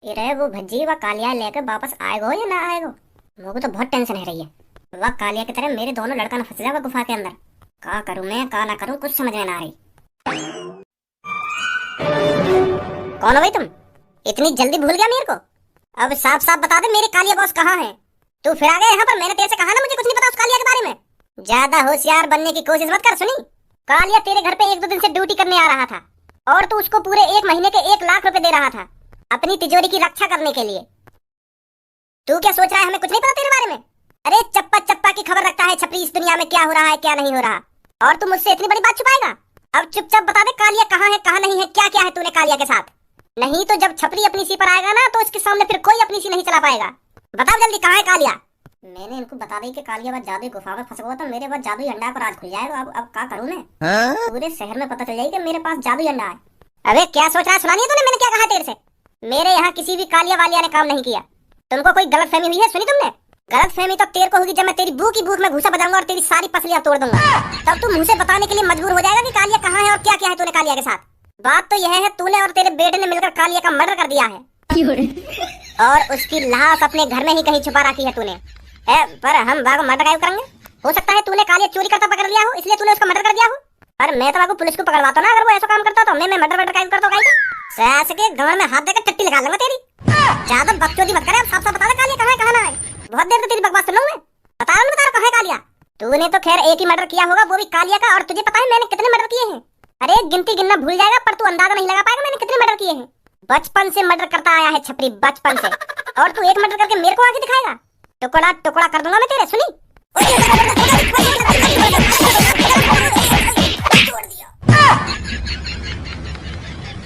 ये वो भज्जी व कालिया लेकर वापस आएगो या ना आएगो। मुझे तो बहुत टेंशन है रही है। वह कालिया की तरह मेरे दोनों लड़का ना फंस जाएगा गुफा के अंदर। का करूं मैं का ना करूं कुछ समझ में ना आ रही। कौन हो भाई तुम? इतनी जल्दी भूल गया मेरे को? अब साफ साफ बता दे मेरे कालिया बॉस कहाँ है। तू फिर आ गया यहाँ पर। मैंने तेरे से कहा ना मुझे कुछ नहीं पता उस कालिया के बारे में। ज्यादा होशियार बनने की कोशिश मत कर। सुनी, कालिया तेरे घर पे 1-2 दिन से ड्यूटी करने आ रहा था और तू उसको पूरे 1 महीने के 1 लाख रुपए दे रहा था अपनी तिजोरी की रक्षा करने के लिए। तू क्या सोच रहा है हमें कुछ नहीं पता तेरे बारे में? अरे चप्पा चप्पा की खबर रखता है छपरी इस दुनिया में क्या हो रहा है क्या नहीं हो रहा, और तू मुझसे इतनी बड़ी बात छुपाएगा? अब चुपचाप बता दे कालिया कहाँ है कहाँ नहीं है, क्या क्या है तूने कालिया के साथ। नहीं तो जब छपरी अपनी सी पर आएगा ना तो इसके सामने फिर कोई अपनी सी नहीं चला पाएगा। बताओ जल्दी कहाँ है कालिया। मैंने इनको बता दी कि कालिया बाद जादुई गुफा में फंसा हुआ था। मेरे बाद जादुई अंडा पर राज खुल जाएगा। अब क्या करूं मैं? पूरे शहर में पता चल जाएगा मेरे पास जादुई अंडा है। अबे क्या सोच रहा है? सुना नहीं तूने मैंने क्या कहा तेरे से? मेरे यहाँ किसी भी कालिया वालिया ने काम नहीं किया। तुमको कोई गलत फहमी हुई है? सुनी तुमने? गलत फहमी तो तेरे को होगी जब मैं तेरी बू की भूख में घुसा बजाऊंगा और तेरी सारी पसलियां तोड़ दूंगा। तब तू मुझसे बताने के लिए मजबूर हो जाएगा कि कालिया कहाँ है और क्या क्या है तूने कालिया के साथ। बात तो यह है तूने और तेरे बेटे ने मिलकर कालिया का मर्डर कर दिया है और उसकी लाश अपने घर में ही कहीं छुपा रखी है तूने। पर हम बागो मर्डर क्यों करेंगे? हो सकता है तूने कालिया चोरी करता पकड़ लिया हो इसलिए तूने उसका मर्डर कर दिया हो। पर मैं तो बागो पुलिस को पकड़वाता ना अगर वो ऐसा काम करता तो मैं मर्डर क्यों करता सैस के गमर में हाथ देकर टट्टी लगा लूंगा तेरी। ज्यादा बकचोदी मत करे। अब साफ साफ बता दे कालिया कहाँ है कहाँ ना है। बहुत देर से तेरी बकवास सुन लूं मैं। बता रहा कहाँ है कालिया। तूने तो खैर एक ही मर्डर किया होगा वो भी कालिया का, और तुझे पता है मैंने कितने मर्डर किए हैं? अरे गिनती गिनना भूल जाएगा पर तू अंदाजा नहीं लगा पाएगा मैंने कितने मर्डर किए हैं। बचपन से मर्डर करता आया है छपरी, बचपन से। और तू एक मर्डर करके मेरे को आके दिखाएगा? टुकड़ा टुकड़ा कर दूंगा मैं तेरे। सुनी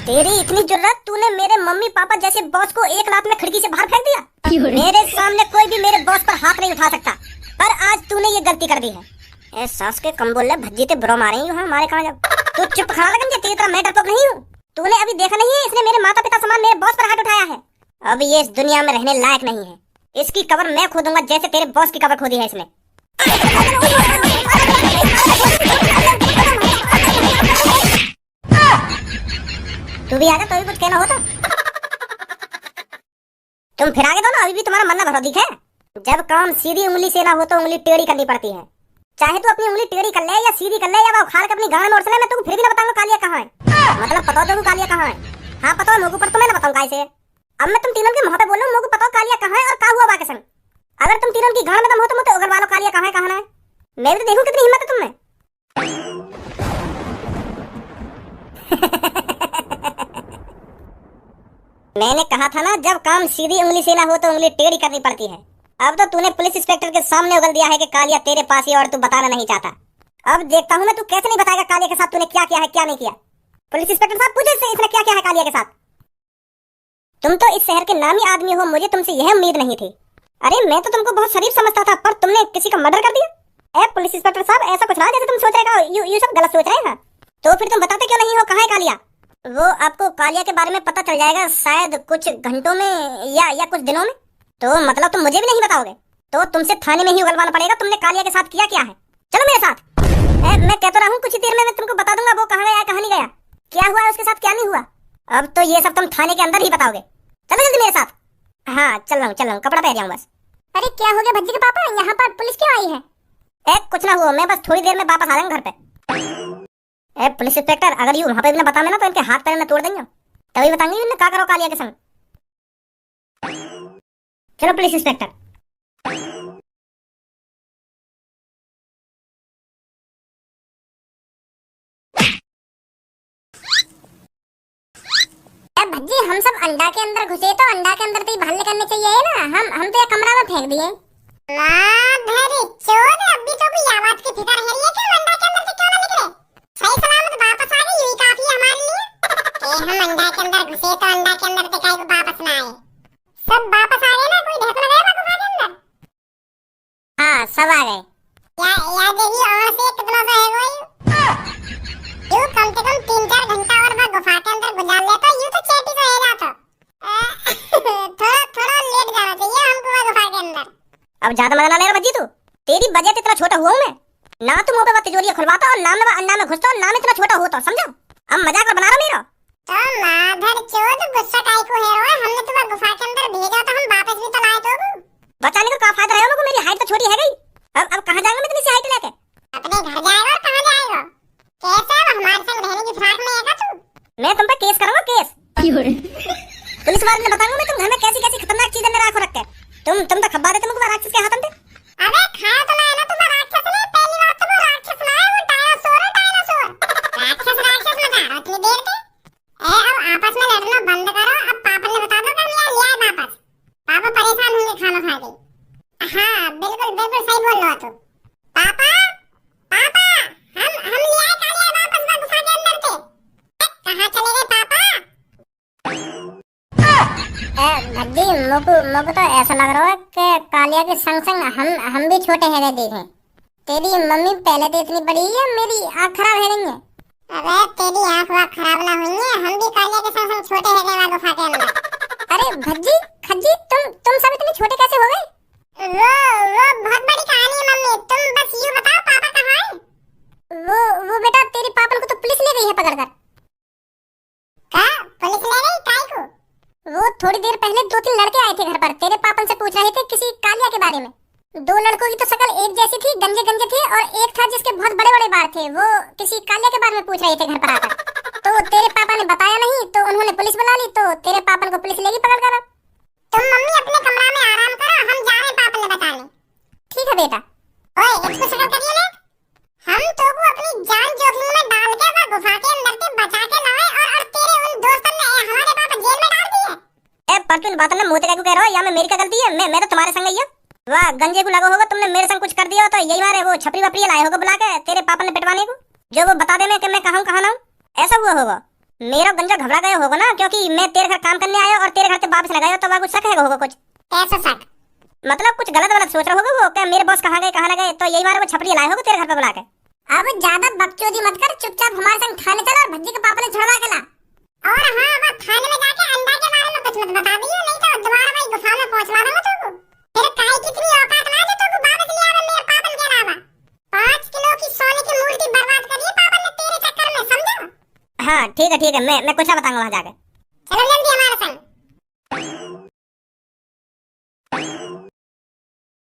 तेरी इतनी जरूरत तूने मेरे मम्मी पापा जैसे बॉस को 1 लाख में खिड़की से बाहर फेंक दिया। मेरे सामने कोई भी मेरे बॉस पर हाथ नहीं उठा सकता, पर आज तूने ये गलती कर दी है। सास के कम बोल भज्जी ते ब्रो मारे हमारे कहाँ जब। तू चुप खड़ा लगा, तेरी तरह मैं डरपोक नहीं हूँ। तूने अभी देखा नहीं है इसने मेरे माता पिता समान मेरे बॉस पर हाथ उठाया है। अब ये इस दुनिया में रहने लायक नहीं है। इसकी कब्र मैं खोदूंगा जैसे तेरे बॉस की कब्र खोदी है इसने। तू भी आजा, तो भी कुछ कहना हो तो। तुम फिर आगे दो ना, अभी भी तुम्हारा मन ना भरो दिखे। जब काम सीधी उंगली से ना हो तो उंगली टेढ़ी करनी पड़ती है। चाहे तू अपनी उंगली टेढ़ी कर ले या सीधी कर ले या वो उखाड़ के अपनी गांड में उड़ चले, मैं तुमको फिर भी ना बताऊंगा कालिया कहाँ है। मतलब पता हो कालिया कहाँ है? हाँ पता है मुझको, पर तुम्हें ना बताऊं कैसे। अब मैं तुम तीनों के मुंह पे बोल रहा हूं, मुझको पता कालिया कहाँ है और क्या हुआ बाकी संग। अगर तुम तीनों की गांड में दम हो तो मुझे उगलवा लो कालिया कहाँ है कहाँ ना है। मैं भी तो देखूं कितनी हिम्मत है तुम में। मैंने कहा था ना जब काम सीधी उंगली से ना हो तो उंगली टेढ़ी करनी पड़ती है। अब तो तूने पुलिस इंस्पेक्टर के सामने उगल दिया है कि कालिया तेरे पास ही और तू बताना नहीं चाहता। अब देखता हूं मैं तू कैसे नहीं बताएगा कालिया के साथ तूने क्या किया है क्या नहीं किया। पुलिस इंस्पेक्टर साहब पूछे इसने क्या किया है कालिया के साथ। तुम तो इस शहर के नामी आदमी हो, मुझे तुमसे यह उम्मीद नहीं थी। अरे मैं तो तुमको बहुत शरीफ समझता था, पर तुमने किसी का मर्डर कर दिया। पुलिस इंस्पेक्टर साहब ऐसा कुछ ना जैसे तुम सोच रहे हो, यू सब गलत सोच रहे हैं। तो फिर तुम बताते क्यों नहीं हो कहाँ है कालिया? वो आपको कालिया के बारे में पता चल जाएगा शायद कुछ घंटों में या कुछ दिनों में। तो मतलब तुम मुझे भी नहीं बताओगे? तो तुमसे थाने में ही उगलवाना पड़ेगा तुमने कालिया के साथ किया क्या है। चलो मेरे साथ। मैं कहता रहा हूँ कुछ ही देर में मैं तुमको बता दूंगा वो कहाँ गया कहाँ नहीं गया, क्या हुआ उसके साथ क्या नहीं हुआ। अब तो ये सब तुम थाने के अंदर ही बताओगे। चलो जल्दी मेरे साथ। हाँ चल रहा हूँ कपड़ा पहन जाऊँ बस। अरे क्या हो गया भज्जी के पापा, यहाँ पर पुलिस क्यों आई है? कुछ ना हुआ, मैं बस थोड़ी देर में वापस आ जाऊंगा घर पे। पुलिस इंस्पेक्टर अगर ये वहां पे भी ना बता ना तो इनके हाथ पैर में तोड़ देंगे, तभी बताएंगे इन्हें क्या करो कालिया के संग। चलो पुलिस इंस्पेक्टर। भज्जी हम सब अंडा के अंदर घुसे तो अंडा के अंदर तो ही भाले करने चाहिए ना। हम तो ये कमरा में फेंक दिए। अभी तो भी आवाज की फिकर है ये क्यों अंडा के अंदर से क्यों ना निकले? सही सलामत वापस आ गए, यही काफी है हमारे लिए। हम अंडा के अंदर घुसे तो अंडा के अंदर से काहे को वापस ना आए? सब वापस आ गए ना, कोई ढक लगा है गुफा के अंदर? हाँ सब आ गए। या देखिए वहां से कितना सा है वो यू कम से कम 3-4 घंटा और मैं गुफा के अंदर गुजार लेता, यूं तो चेटी तो है जाता। थोड़ा लेट जाना चाहिए हमको वहां गुफा के अंदर। अब ज्यादा मजा ना ले भज्जी तू, तेरी वजह से इतना छोटा हुआ हूं मैं ना। तुम मुंह पे तिजोरी खुलवाता और नाम में अंडा में घुसता और नाम इतना छोटा होता, समझो? अब मजाक बना रहा मेरा। तो माधर चोद गुस्सा काहे को है? हमने तुम्हें गुफा पुलिस वाले ने बताऊंगा मैं तुम घर में कैसी कैसी खतरनाक चीजें मेरे आंखों रख के। तुम तो खब्बा देते मुझे राक्षस के हाथ में। अबे खाया तो मैं ना तुम राक्षस ने, पहली बात तो वो राक्षस ना है, वो डायनासोर है, डायनासोर। राक्षस राक्षस मत आ इतनी देर से। अब आपस में लड़ना बंद करो। अब पापा ने बता दो कि हम यहाँ ले आए वापस। पापा परेशान होंगे खाना खा के। हाँ बिल्कुल बिल्कुल सही बोल रहे हो तुम। पापा पापा हम ले आए कालिया वापस गुफा के अंदर से। कहाँ चले गए पापा? भज्जी मोको तो ऐसा लग रहा है कि कालिया के संग संग हम भी छोटे हैं देखे। तेरी मम्मी पहले तो इतनी बड़ी है, मेरी आँख खराब है रही है। अबे तेरी आँख वाँख खराब ना हुई है, हम भी कालिया के संग संग छोटे हैं गए गुफा के अंदर। अरे भज्जी खज्जी तुम सब इतने छोटे कैसे हो गए? वो बहुत बड़ी कहानी है मम्मी, तुम बस यूं बताओ पापा कहाँ है? वो बेटा तेरे पापा को तो पुलिस ले गई है पकड़कर। क्या पुलिस ले गई? काय को? वो थोड़ी देर पहले 2-3 लड़के आए थे घर पर, तेरे पापा से पूछ रहे थे किसी कालिया के बारे में। 2 लड़कों की तो शक्ल एक जैसी थी, गंजे गंजे थे, और एक था जिसके बहुत बड़े बड़े बाल थे। वो किसी कालिया के बारे में पूछ रहे थे घर पर आकर। तो तेरे पापा ने बताया नहीं, तो उन्होंने पुलिस बुला ली, तो तेरे पापा को पुलिस लेगी पकड़ कर। तुम मम्मी अपने कमरा में आराम करो, हम जा रहे हैं पापा ने बताने। ठीक है बेटा। ओए इसको शक्ल करिए ना। हम तो को अपनी जान जोखिम में डाल के वो गुफा के अंदर से बचा के लाए, और तेरे उन दोस्तों ने हमारे पापा जेल में डाल दिए। ए पर तुम बात ना मुंह ते कह रहे हो, या मैं मेरी क्या गलती है? मैं तो तुम्हारे संग ही हूं। वाह गंजे को लगो होगा तुमने मेरे संग कुछ कर दिया हो, तो यही मारे वो छपरी वपरी लाए होगा बुला के तेरे पापा ने पिटवाने को, जो वो बता देने कि मैं कहां कहां ना हूं। ऐसा हुआ होगा। मेरा गंजा घबरा गया होगा ना, क्योंकि मैं तेरे घर काम करने आया और तेरे घर से वापस लगाया, तो वह कुछ शक है होगा कुछ। कैसा शक? मतलब कुछ गलत गलत सोच रहा होगा वो कि मेरे बॉस कहां गए कहां न गए, तो यही मारे वो छपरी लाए होगा तेरे घर पे बुला के। अब ज्यादा बकचोदी मत कर, चुपचाप हमारे संग थाने चल और भज्जी के पापा ने छुड़वा के ला। और हाँ वो थाने में जाके अंडा के बारे में कुछ मत बता दियो, नहीं तो दोबारा वही गुफा में पहुंचवा दूंगा तुमको। तेरे काय कितनी औकात ना जो तुमको वापस ले आवे मेरे पापा के अलावा। 5 किलो की सोने की मूर्ति बर्बाद करी पापा ने तेरे चक्कर में, समझा? हाँ ठीक है मैं कुछ बताऊंगा वहां जाके। चलो जल्दी हमारे संग।